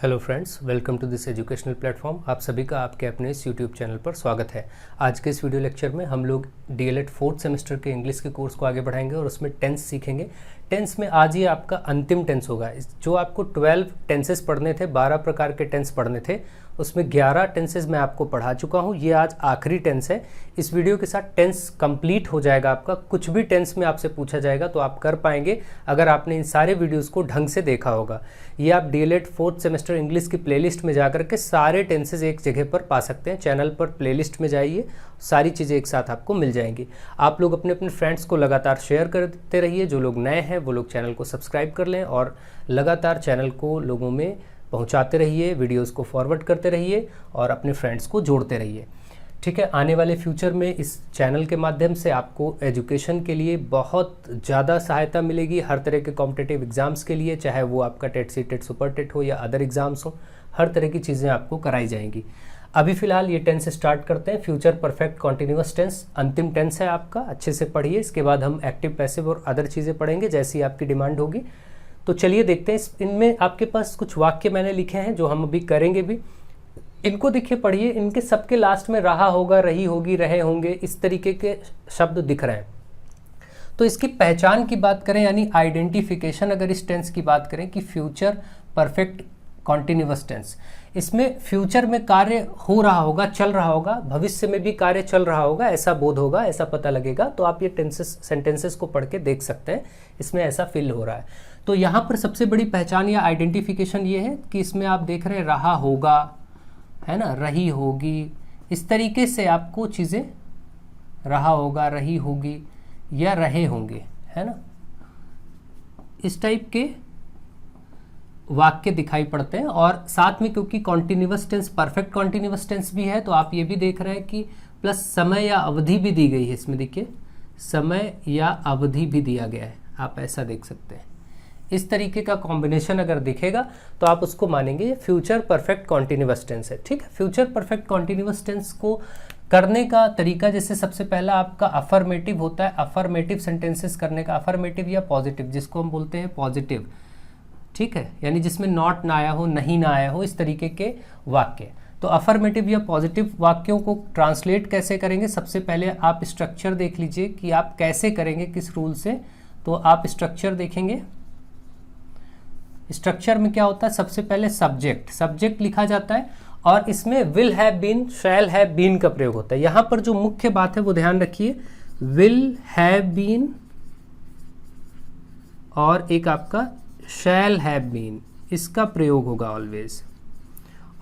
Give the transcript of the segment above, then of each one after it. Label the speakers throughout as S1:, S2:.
S1: Hello friends, welcome to this educational platform. आप सभी का आपके अपने इस यूट्यूब चैनल पर स्वागत है। आज के इस वीडियो लेक्चर में हम लोग डीएलएड फोर्थ सेमेस्टर के इंग्लिश के कोर्स को आगे बढ़ाएंगे और उसमें टेंस सीखेंगे। टेंस में आज ये आपका अंतिम टेंस होगा। जो आपको 12 टेंसेस पढ़ने थे, 12 प्रकार के टेंस पढ़ने थे, उसमें 11 टेंसेस मैं आपको पढ़ा चुका हूँ। ये आज आखिरी टेंस है। इस वीडियो के साथ टेंस कंप्लीट हो जाएगा आपका। कुछ भी टेंस में आपसे पूछा जाएगा तो आप कर पाएंगे अगर आपने इन सारे वीडियोस को ढंग से देखा होगा। ये आप डीएलएड फोर्थ सेमेस्टर इंग्लिश की प्लेलिस्ट में जाकर के सारे टेंसेस एक जगह पर पा सकते हैं। चैनल पर प्लेलिस्ट में जाइए, सारी चीज़ें एक साथ आपको मिल जाएंगी। आप लोग अपने अपने फ्रेंड्स को लगातार शेयर करते रहिए। जो लोग नए हैं वो लोग चैनल को सब्सक्राइब कर लें और लगातार चैनल को लोगों में पहुंचाते रहिए, वीडियोस को फॉरवर्ड करते रहिए और अपने फ्रेंड्स को जोड़ते रहिए। ठीक है, आने वाले फ्यूचर में इस चैनल के माध्यम से आपको एजुकेशन के लिए बहुत ज़्यादा सहायता मिलेगी। हर तरह के कॉम्पिटिटिव एग्जाम्स के लिए, चाहे वो आपका TET C TET super TET हो या अदर एग्जाम्स हो, हर तरह की चीज़ें आपको कराई जाएंगी। अभी फिलहाल ये टेंस स्टार्ट करते हैं। फ्यूचर परफेक्ट कॉन्टिन्यूअस टेंस अंतिम टेंस है आपका, अच्छे से पढ़िए। इसके बाद हम एक्टिव पैसिव और अदर चीज़ें पढ़ेंगे जैसी आपकी डिमांड होगी। तो चलिए देखते हैं। इनमें आपके पास कुछ वाक्य मैंने लिखे हैं जो हम अभी करेंगे भी। इनको देखिए, पढ़िए। इनके सबके लास्ट में रहा होगा, रही होगी, रहे होंगे, इस तरीके के शब्द दिख रहे हैं। तो इसकी पहचान की बात करें यानी आइडेंटिफिकेशन, अगर इस टेंस की बात करें कि फ्यूचर परफेक्ट कॉन्टिन्यूअस टेंस, इसमें फ्यूचर में कार्य हो रहा होगा, चल रहा होगा, भविष्य में भी कार्य चल रहा होगा, ऐसा बोध होगा, ऐसा पता लगेगा। तो आप ये टेंसेस सेंटेंसेस को पढ़ के देख सकते हैं, इसमें ऐसा फील हो रहा है। तो यहाँ पर सबसे बड़ी पहचान या आइडेंटिफिकेशन ये है कि इसमें आप देख रहे हैं रहा होगा, है ना, रही होगी, इस तरीके से आपको चीज़ें रहा होगा, रही होगी या रहे होंगे, है ना, इस टाइप के वाक्य दिखाई पड़ते हैं। और साथ में क्योंकि continuous tense perfect continuous tense भी है तो आप ये भी देख रहे हैं कि प्लस समय या अवधि भी दी गई है। इसमें देखिए समय या अवधि भी दिया गया है, आप ऐसा देख सकते हैं। इस तरीके का कॉम्बिनेशन अगर दिखेगा तो आप उसको मानेंगे ये फ्यूचर परफेक्ट कॉन्टिन्यूअस टेंस है। ठीक है, फ्यूचर परफेक्ट कॉन्टिन्यूअस टेंस को करने का तरीका, जैसे सबसे पहला आपका अफर्मेटिव होता है। अफर्मेटिव सेंटेंसेस करने का, अफर्मेटिव या पॉजिटिव, जिसको हम बोलते हैं पॉजिटिव, ठीक है, यानी जिसमें नॉट ना आया हो, नहीं ना आया हो, इस तरीके के वाक्य। तो अफर्मेटिव या पॉजिटिव वाक्यों को ट्रांसलेट कैसे करेंगे, सबसे पहले आप स्ट्रक्चर देख लीजिए कि आप कैसे करेंगे, किस रूल से। तो आप स्ट्रक्चर देखेंगे। स्ट्रक्चर में क्या होता है, सबसे पहले सब्जेक्ट लिखा जाता है और इसमें will have been, shall have been का प्रयोग होता है। यहां पर जो मुख्य बात है वो ध्यान रखिए, विल हैव बीन और एक आपका शैल हैव बीन, इसका प्रयोग होगा ऑलवेज।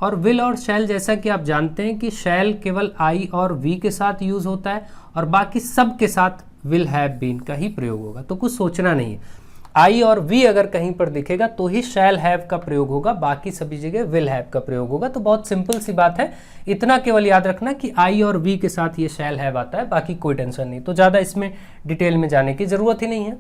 S1: और विल और शैल, जैसा कि आप जानते हैं कि शैल केवल आई और वी के साथ यूज होता है और बाकी सब के साथ विल हैव बीन का ही प्रयोग होगा। तो कुछ सोचना नहीं है, आई और वी अगर कहीं पर दिखेगा तो ही शैल हैव का प्रयोग होगा, बाकी सभी जगह विल हैव का प्रयोग होगा। तो बहुत सिंपल सी बात है, इतना केवल याद रखना कि आई और वी के साथ ये शैल हैव आता है, बाकी कोई टेंशन नहीं। तो ज़्यादा इसमें डिटेल में जाने की जरूरत ही नहीं है।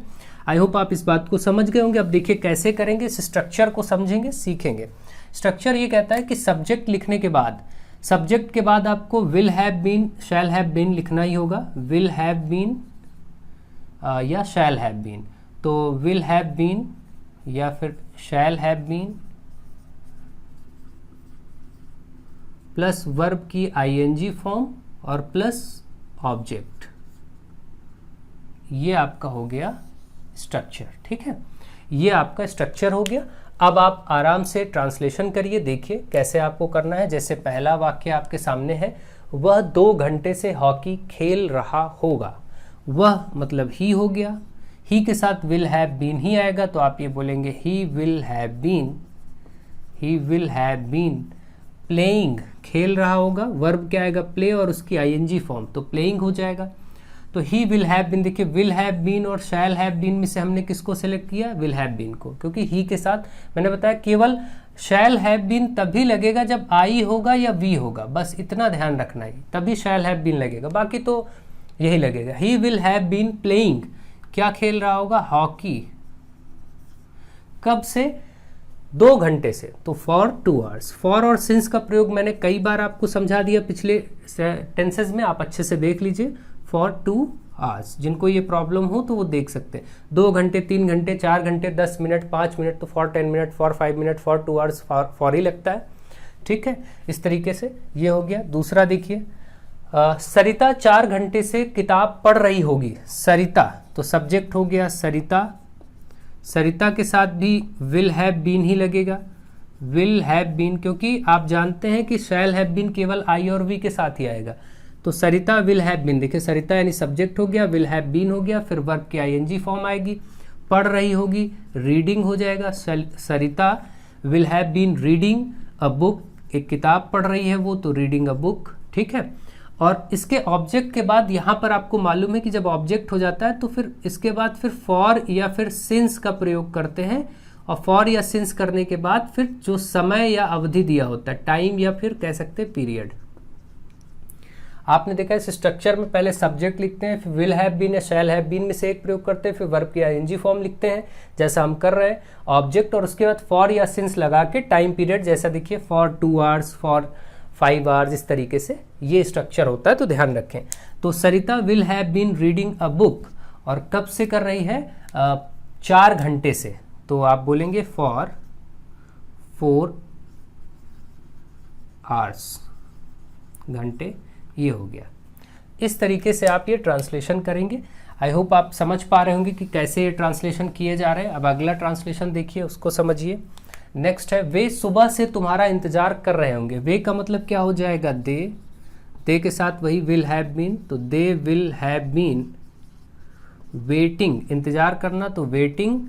S1: आई होप आप इस बात को समझ गए होंगे। अब देखिए कैसे करेंगे, इस स्ट्रक्चर को समझेंगे, सीखेंगे। स्ट्रक्चर ये कहता है कि सब्जेक्ट लिखने के बाद, सब्जेक्ट के बाद आपको will have been, shall have been लिखना ही होगा। विल हैव बीन या शैल हैव बीन, तो विल हैव बीन या फिर shall have been plus verb की आईएनजी फॉर्म और प्लस ऑब्जेक्ट, ये आपका हो गया स्ट्रक्चर। ठीक है, ये आपका स्ट्रक्चर हो गया। अब आप आराम से ट्रांसलेशन करिए, देखिए कैसे आपको करना है। जैसे पहला वाक्य आपके सामने है, वह 2 घंटे से हॉकी खेल रहा होगा। वह मतलब ही हो गया, ही के साथ विल हैव बीन ही आएगा, तो आप ये बोलेंगे he will have been, he will have been playing, खेल रहा होगा। वर्ब क्या आएगा, प्ले और उसकी आईएनजी फॉर्म, तो प्लेइंग हो जाएगा। तो ही विल हैव बीन, देखिए विल हैव बीन और शैल हैव बीन में से हमने किसको सेलेक्ट किया, विल हैव बीन को, क्योंकि ही के साथ मैंने बताया केवल शैल हैव बीन तभी लगेगा जब आई होगा या वी होगा, बस इतना ध्यान रखना है, तभी शैल हैव बीन लगेगा, बाकी तो यही लगेगा। He will have been playing, क्या खेल रहा होगा, हॉकी। कब से, 2 घंटे से, तो फॉर 2 आवर्स। फॉर और सिंस का प्रयोग मैंने कई बार आपको समझा दिया पिछले टेंसेस में, आप अच्छे से देख लीजिए। For 2 hours. जिनको ये प्रॉब्लम हो तो वो देख सकते हैं, 2 घंटे, 3 घंटे, 4 घंटे, 10 मिनट, 5 मिनट, तो for 10 minute, for 5 minute, for 2 hours, for he लगता है। ठीक है, इस तरीके से ये हो गया। दूसरा देखिए, सरिता 4 घंटे से किताब पढ़ रही होगी। सरिता, तो सब्जेक्ट हो गया सरिता, सरिता के साथ भी विल हैव बीन ही लगेगा, विल हैव बीन, क्योंकि आप जानते हैं कि शैल हैव बीन केवल आई और वी के साथ ही आएगा। तो सरिता विल हैव बीन, देखिए सरिता यानी सब्जेक्ट हो गया, विल हैव बीन हो गया, फिर वर्ब की आईएनजी फॉर्म आएगी, पढ़ रही होगी, रीडिंग हो जाएगा। Sarita will have been reading a book, एक किताब पढ़ रही है वो, तो रीडिंग अ बुक। ठीक है, और इसके ऑब्जेक्ट के बाद यहाँ पर आपको मालूम है कि जब ऑब्जेक्ट हो जाता है तो फिर इसके बाद फिर फॉर या फिर सिंस का प्रयोग करते हैं, और फॉर या सिंस करने के बाद फिर जो समय या अवधि दिया होता है, टाइम या फिर कह सकते हैं पीरियड। आपने देखा इस स्ट्रक्चर में पहले सब्जेक्ट लिखते हैं, फिर विल हैव बीन या शैल हैव बीन में से एक प्रयोग करते हैं, फिर वर्ब की आईएनजी फॉर्म लिखते हैं जैसा हम कर रहे हैं, ऑब्जेक्ट, और उसके बाद फॉर या सिंस लगा के टाइम पीरियड, जैसा देखिए फॉर 2 आवर्स, फॉर 5 आवर्स, इस तरीके से ये स्ट्रक्चर होता है, तो ध्यान रखें। तो Sarita will have been reading a book, और कब से कर रही है, 4 घंटे से, तो आप बोलेंगे फॉर 4 आवर्स, घंटे, ये हो गया। इस तरीके से आप ये ट्रांसलेशन करेंगे। आई होप आप समझ पा रहे होंगे कि कैसे ये ट्रांसलेशन किए जा रहे हैं। अब अगला ट्रांसलेशन देखिए, उसको समझिए। नेक्स्ट है, वे सुबह से तुम्हारा इंतजार कर रहे होंगे। वे का मतलब क्या हो जाएगा, दे के साथ वही विल हैव बीन, तो they will have been waiting, इंतजार करना, तो वेटिंग,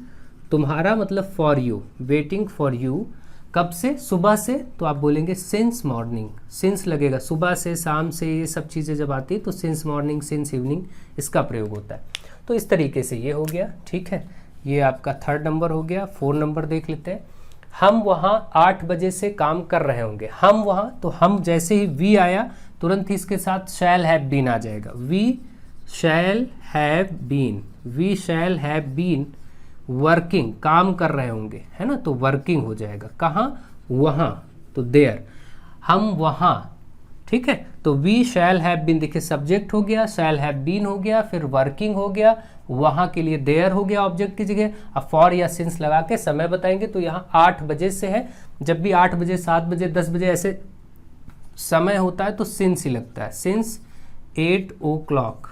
S1: तुम्हारा मतलब for you, waiting for you, कब से, सुबह से, तो आप बोलेंगे सिंस मॉर्निंग, सिंस लगेगा, सुबह से, शाम से, ये सब चीज़ें जब आती है तो सिंस मॉर्निंग, सिंस इवनिंग, इसका प्रयोग होता है। तो इस तरीके से ये हो गया। ठीक है, ये आपका 3rd नंबर हो गया। 4 नंबर देख लेते हैं। हम वहाँ 8 बजे से काम कर रहे होंगे। हम वहाँ, तो हम जैसे ही वी आया तुरंत ही इसके साथ शैल हैव बीन आ जाएगा, we shall have been, we shall have been working, काम कर रहे होंगे, है ना, तो वर्किंग हो जाएगा। कहाँ, वहाँ, तो देयर, हम वहाँ। ठीक है, तो वी शैल हैव बीन, देखिए सब्जेक्ट हो गया, शैल हैव बीन हो गया, फिर वर्किंग हो गया, वहाँ के लिए देयर हो गया ऑब्जेक्ट की जगह। अब फॉर या सिंस लगा के समय बताएंगे, तो यहाँ 8 बजे से है, जब भी 8 बजे, 7 बजे, 10 बजे ऐसे समय होता है तो सिंस ही लगता है, सिंस 8 o'clock।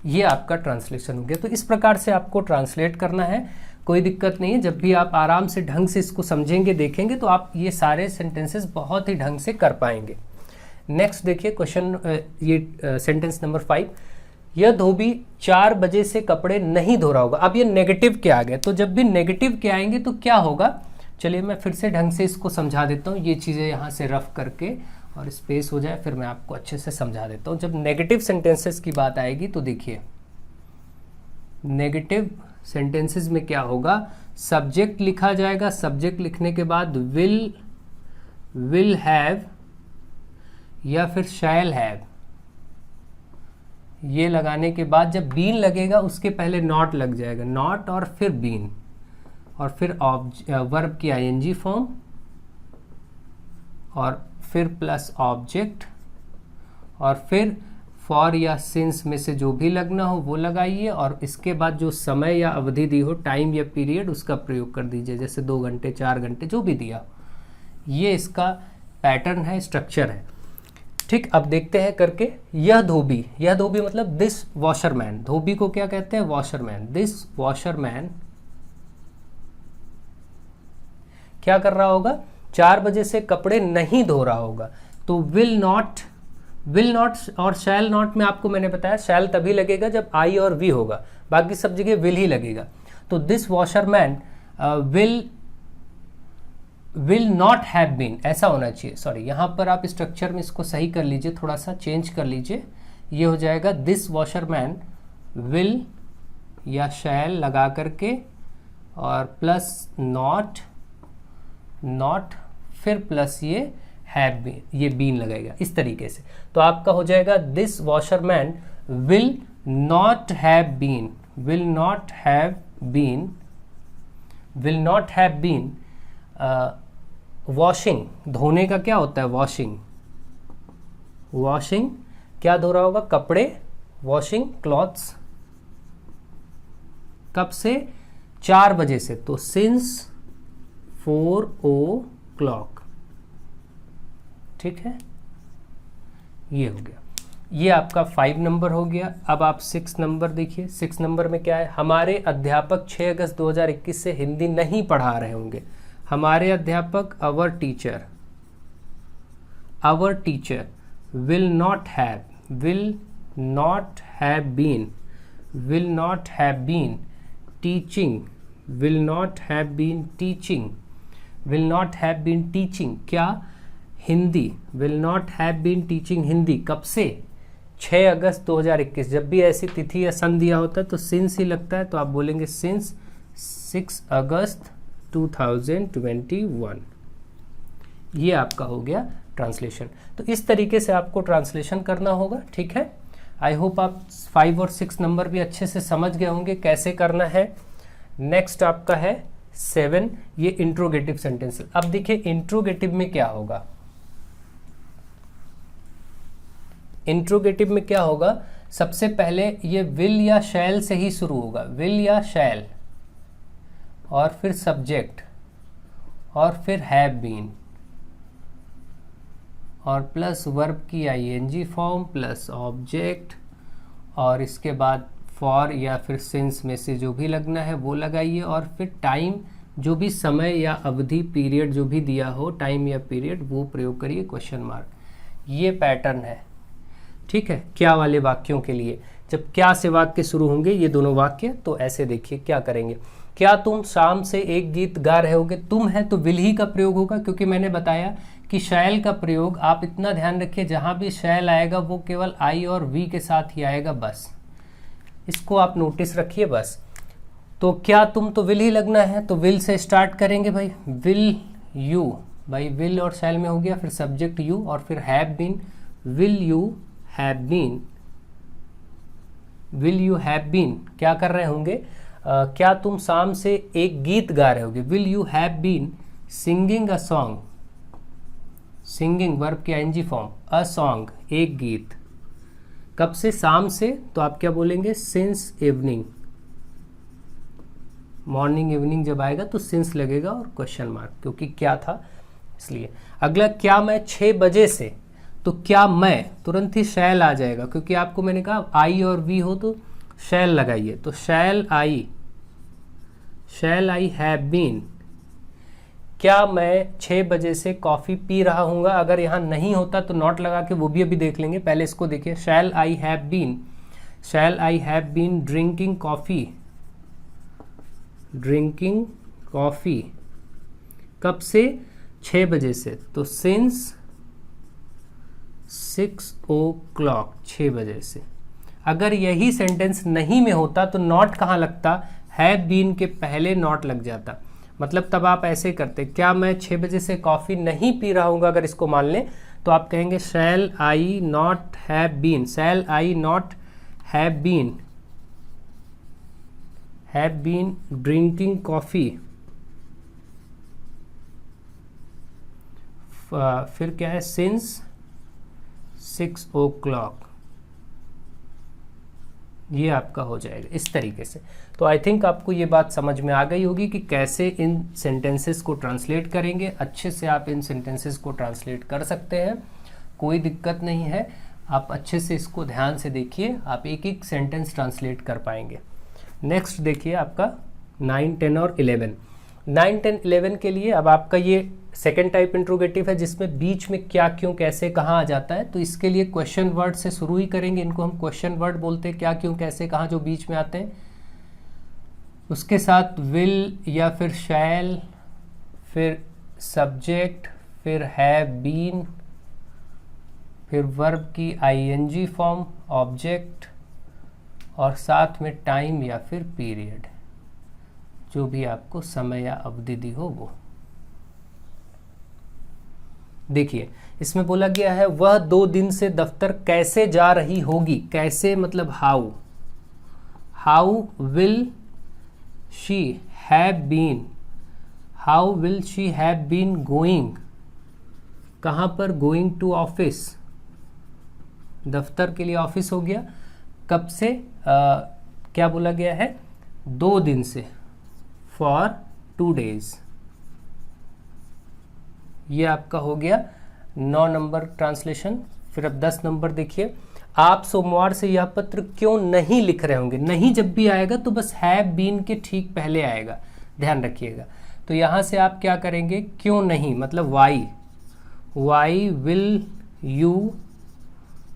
S1: ये आपका ट्रांसलेशन हो गया। तो इस प्रकार से आपको ट्रांसलेट करना है, कोई दिक्कत नहीं है। जब भी आप आराम से ढंग से इसको समझेंगे, देखेंगे, तो आप ये सारे सेंटेंसेस बहुत ही ढंग से कर पाएंगे। नेक्स्ट देखिए क्वेश्चन, ये सेंटेंस नंबर 5, यह धोबी 4 बजे से कपड़े नहीं धो रहा होगा। अब ये नेगेटिव के आ गए, तो जब भी नेगेटिव के आएंगे तो क्या होगा, चलिए मैं फिर से ढंग से इसको समझा देता हूँ, ये चीज़ें यहाँ से रफ करके और स्पेस हो जाए, फिर मैं आपको अच्छे से समझा देता हूँ। जब नेगेटिव सेंटेंसेस की बात आएगी तो देखिए, नेगेटिव सेंटेंसेस में क्या होगा, सब्जेक्ट लिखा जाएगा, सब्जेक्ट लिखने के बाद विल हैव या फिर शैल हैव, ये लगाने के बाद जब बीन लगेगा उसके पहले नॉट लग जाएगा, नॉट और फिर बीन, और फिर वर्ब की आईएनजी फॉर्म, और फिर प्लस ऑब्जेक्ट, और फिर फॉर या सिंस में से जो भी लगना हो वो लगाइए, और इसके बाद जो समय या अवधि दी हो, टाइम या पीरियड, उसका प्रयोग कर दीजिए, जैसे 2 घंटे, 4 घंटे, जो भी दिया। ये इसका पैटर्न है, स्ट्रक्चर है। ठीक, अब देखते हैं करके। यह धोबी, यह धोबी मतलब दिस वॉशरमैन, धोबी को क्या कहते हैं, वॉशरमैन। दिस वॉशरमैन क्या कर रहा होगा, 4 बजे से कपड़े नहीं धो रहा होगा। तो विल नॉट और शैल नॉट में आपको मैंने बताया शैल तभी लगेगा जब आई और वी होगा, बाकी सब जगह विल ही लगेगा। तो this washerman will not have been, ऐसा होना चाहिए। सॉरी, यहाँ पर आप स्ट्रक्चर में इसको सही कर लीजिए, थोड़ा सा चेंज कर लीजिए। ये हो जाएगा दिस वॉशरमैन विल या शैल लगा करके और प्लस नॉट फिर प्लस ये हैव बीन, ये बीन लगेगा इस तरीके से। तो आपका हो जाएगा this washerman will not have been washing. धोने का क्या होता है, वॉशिंग क्या धो रहा होगा? कपड़े, वॉशिंग क्लॉथ्स। कब से? 4 बजे से, तो सिंस 4 o'clock। ठीक है, ये हो गया। ये आपका 5 नंबर हो गया। अब आप 6 नंबर देखिए। 6 नंबर में क्या है? हमारे अध्यापक 6 अगस्त 2021 से हिंदी नहीं पढ़ा रहे होंगे। हमारे अध्यापक, our teacher will not have been teaching क्या? Hindi. will not have been teaching Hindi कब से? 6 अगस्त 2021। जब भी ऐसी तिथि या सन दिया होता है तो सिंस ही लगता है, तो आप बोलेंगे सिंस 6 अगस्त 2021। ये आपका हो गया ट्रांसलेशन। तो इस तरीके से आपको ट्रांसलेशन करना होगा। ठीक है, आई होप आप 5 और 6 नंबर भी अच्छे से समझ गए होंगे कैसे करना है। नेक्स्ट आपका है 7, ये इंट्रोगेटिव सेंटेंस। अब देखिए इंट्रोगेटिव में क्या होगा। इंट्रोगेटिव में क्या होगा? सबसे पहले ये विल या शैल से ही शुरू होगा। विल या शैल, और फिर सब्जेक्ट, और फिर हैव बीन, और प्लस वर्ब की आईएनजी फॉर्म, प्लस ऑब्जेक्ट, और इसके बाद फॉर या फिर सिंस में से जो भी लगना है वो लगाइए, और फिर टाइम, जो भी समय या अवधि, पीरियड जो भी दिया हो, टाइम या पीरियड, वो प्रयोग करिए, क्वेश्चन मार्क। ये पैटर्न है। ठीक है, क्या वाले वाक्यों के लिए जब क्या से वाक्य शुरू होंगे, ये दोनों वाक्य, तो ऐसे देखिए क्या करेंगे। क्या तुम शाम से एक गीत गा रहे होगे? तुम है तो विल ही का प्रयोग होगा, क्योंकि मैंने बताया कि शैल का प्रयोग, आप इतना ध्यान रखिए, जहां भी शैल आएगा वो केवल आई और वी के साथ ही आएगा, बस इसको आप नोटिस रखिए बस। तो क्या तुम, तो विल ही लगना है, तो विल से स्टार्ट करेंगे भाई। विल यू, भाई विल और शैल में हो गया, फिर सब्जेक्ट यू, और फिर have been. Will you have been, will you have been क्या कर रहे होंगे? क्या तुम शाम से एक गीत गा रहे होगे? Will you have been singing a song. Singing verb की आईएनजी फॉर्म, अ सॉन्ग एक गीत। कब से? शाम से, तो आप क्या बोलेंगे? Since evening. मॉर्निंग इवनिंग जब आएगा तो सिंस लगेगा और क्वेश्चन मार्क, क्योंकि क्या था इसलिए। अगला, क्या मैं 6 बजे से, तो क्या मैं, तुरंत ही शैल आ जाएगा, क्योंकि आपको मैंने कहा आई और वी हो तो शैल लगाइए। तो शैल आई हैव बीन, क्या मैं 6 बजे से कॉफ़ी पी रहा हूँगा? अगर यहाँ नहीं होता तो नॉट लगा के वो भी अभी देख लेंगे, पहले इसको देखिए। Shall I have been drinking coffee कब से? 6 बजे से, तो सिंस 6 o'clock, 6 बजे से। अगर यही सेंटेंस नहीं में होता तो नॉट कहाँ लगता? हैव बीन के पहले नॉट लग जाता। मतलब तब आप ऐसे करते, क्या मैं 6 बजे से कॉफ़ी नहीं पी रहा हूँ, अगर इसको मान लें तो आप कहेंगे shall I not have been, shall I not have been drinking coffee. फिर क्या है? Since 6 o'clock। ये आपका हो जाएगा इस तरीके से। तो आई थिंक आपको ये बात समझ में आ गई होगी कि कैसे इन सेंटेंसेस को ट्रांसलेट करेंगे। अच्छे से आप इन सेंटेंसेस को ट्रांसलेट कर सकते हैं, कोई दिक्कत नहीं है। आप अच्छे से इसको ध्यान से देखिए, आप एक एक सेंटेंस ट्रांसलेट कर पाएंगे। नेक्स्ट देखिए आपका 9, 10 और 11। 9, 10, 11 के लिए अब आपका ये सेकेंड टाइप इंट्रोगेटिव है, जिसमें बीच में क्या, क्यों, कैसे, कहाँ आ जाता है। तो इसके लिए क्वेश्चन वर्ड से शुरू ही करेंगे। इनको हम क्वेश्चन वर्ड बोलते हैं, क्या, क्यों, कैसे, कहाँ, जो बीच में आते हैं। उसके साथ विल या फिर शैल, फिर सब्जेक्ट, फिर हैव बीन, फिर वर्ब की आईएनजी फॉर्म, ऑब्जेक्ट, और साथ में टाइम या फिर पीरियड, जो भी आपको समय या अवधि दी हो वो। देखिए इसमें बोला गया है वह 2 दिन से दफ्तर कैसे जा रही होगी। कैसे मतलब how will she have been going, कहाँ पर? गोइंग टू ऑफिस, दफ्तर के लिए ऑफिस हो गया। कब से क्या बोला गया है, 2 दिन से, फॉर 2 days। ये आपका हो गया 9 नंबर ट्रांसलेशन। फिर अब 10 नंबर देखिए, आप सोमवार से यह पत्र क्यों नहीं लिख रहे होंगे। नहीं जब भी आएगा तो बस हैव बीन के ठीक पहले आएगा, ध्यान रखिएगा। तो यहाँ से आप क्या करेंगे, क्यों नहीं मतलब why will you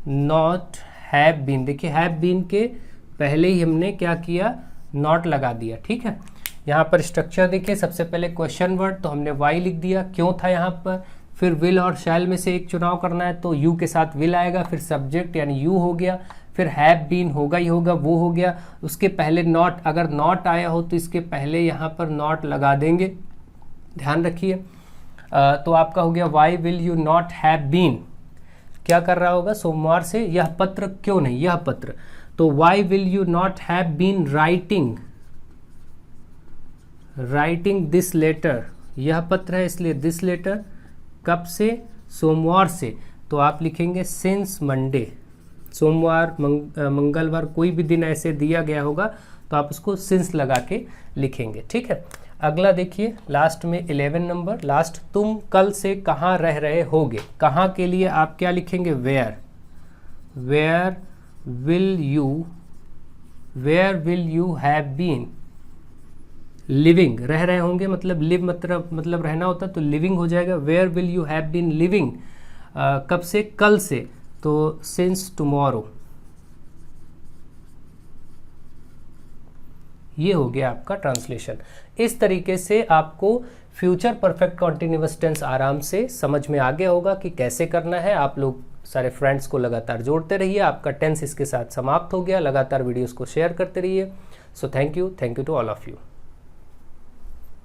S1: not have been. देखिए हैव बीन के पहले ही हमने क्या किया, नॉट लगा दिया, ठीक है। यहाँ पर स्ट्रक्चर देखिए, सबसे पहले क्वेश्चन वर्ड तो हमने वाई लिख दिया, क्यों था यहाँ पर। फिर विल और शैल में से एक चुनाव करना है तो यू के साथ विल आएगा, फिर सब्जेक्ट यानी यू हो गया, फिर हैव बीन होगा ही होगा, वो हो गया। उसके पहले नॉट, अगर नॉट आया हो तो इसके पहले यहाँ पर नॉट लगा देंगे, ध्यान रखिए। तो आपका हो गया why will you not have been, क्या कर रहा होगा, सोमवार से यह पत्र क्यों नहीं, यह पत्र। तो why will you not have been writing this letter, यह पत्र है इसलिए दिस लेटर। कब से, सोमवार से, तो आप लिखेंगे सिंस मंडे। सोमवार मंगलवार कोई भी दिन ऐसे दिया गया होगा तो आप उसको सिंस लगा के लिखेंगे, ठीक है। अगला देखिए लास्ट में 11 नंबर, लास्ट, तुम कल से कहाँ रह रहे होगे। कहाँ के लिए आप क्या लिखेंगे, where will you have been living. रह रहे होंगे मतलब लिव मतलब रहना होता तो लिविंग हो जाएगा। Where will you have been living, कब से, कल से, तो सिंस टुमारो। ये हो गया आपका ट्रांसलेशन। इस तरीके से आपको फ्यूचर परफेक्ट कॉन्टिन्यूअस टेंस आराम से समझ में आ गया होगा कि कैसे करना है। आप लोग सारे फ्रेंड्स को लगातार जोड़ते रहिए। आपका टेंस इसके साथ समाप्त हो गया। लगातार वीडियोस को शेयर करते रहिए। So thank you to all of you.